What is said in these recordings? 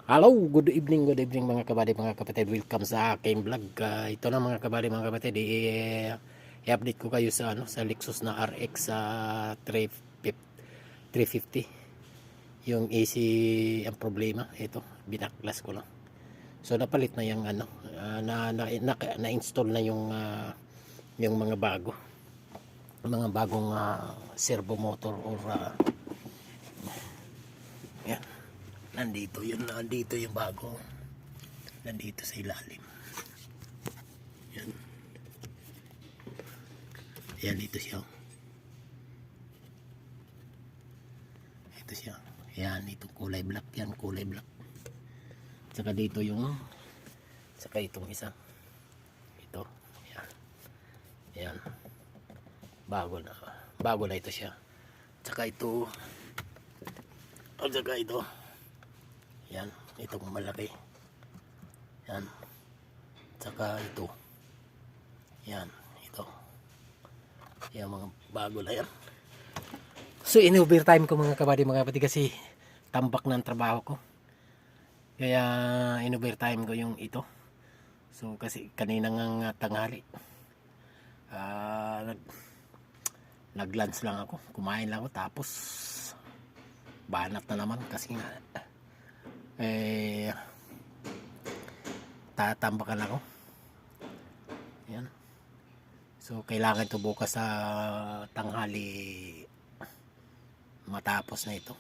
Hello, good evening mga kabady, mga kapatid. Welcome sa aking vlog. Ito na mga kabady, mga kapatid, i-update ko kayo sa sa Lexus na RX sa 350. Yung AC ang problema, ito, binaklas ko lang. So napalit na yung na-install na yung mga bagong servo motor or yan. Nandito yung bago. Nandito sa ilalim. Yan. Yan, dito siya. Ito siya. Yan, itong kulay black. Yan, kulay black. Saka dito saka itong isa. Ito. Yan. Yan. Bago na. Bago na ito siya. Saka ito. Saka ito. Yan, itong malaki. Yan. Saka ito. Yan, ito. Yan, mga bago na yan. So, in-overtime ko mga kabady, mga kapatid, kasi tambak na ang trabaho ko. Kaya, in-overtime ko yung ito. So, kasi kanina nga tanghali. Nag-lunch lang ako. Kumain lang ako. Tapos, banat na naman kasi nga tatambakan ako. Yan. So kailangan ito bukas sa tanghali matapos na ito.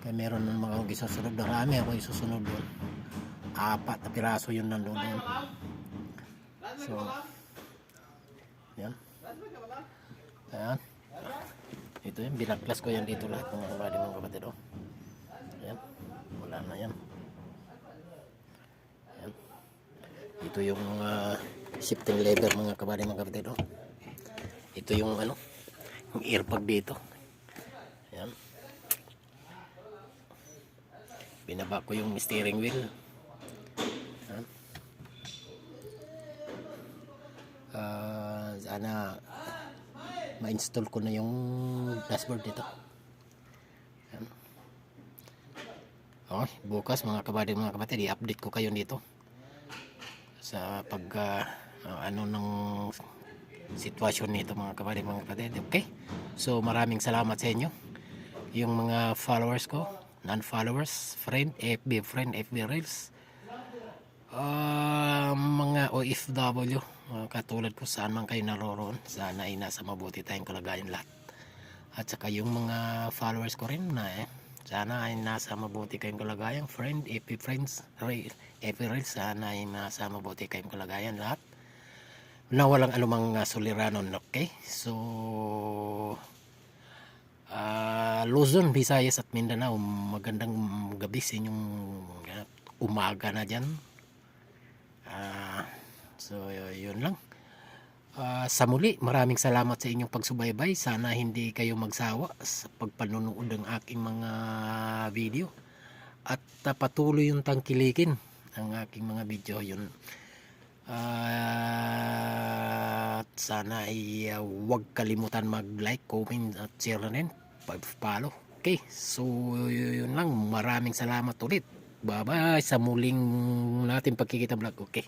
Kaya meron ng mga isusunod. Marami ako isusunod doon. 4 na piraso yun nandun doon. So yan. Yan. Ito yung binaglas ko yan dito lahat mga kabady, mga kapatid. Yan. Wala na yan. Yan. Ito yung shifting lever mga kabady, mga kapatid. Ito yung yung airbag dito. Yan. Binaba ko yung steering wheel. Yan. Sana ma-install ko na yung dashboard dito. Yan. Bukas mga kabady, mga kapatid, i-update ko kayo dito sa pag ng sitwasyon nito mga kabady, mga kapatid. Okay, so maraming salamat sa inyo, yung mga followers ko, non-followers, FB Reels, mga OFW, katulad ko, saan man kayo naroroon. Sana ay nasa mabuti tayong kalagayan lahat. At saka yung mga followers ko rin na sana ay nasa mabuti kayong kalagayan. FB Reels, sana ay nasa mabuti kayong kalagayan lahat, na walang anumang suliranon. Okay, so Luzon, Visayas at Mindanao, magandang gabi sa inyong umaga na dyan. So yun lang. Sa muli, maraming salamat sa inyong pagsubaybay. Sana hindi kayo magsawa sa pagpanonood ng aking mga video, at patuloy yung tangkilikin ang aking mga video. Yun. Sana ay huwag kalimutan mag-like, comment at share na rin, follow. Okay, so yun lang. Maraming salamat ulit. Bye bye sa muling natin pagkikita vlog. Okay.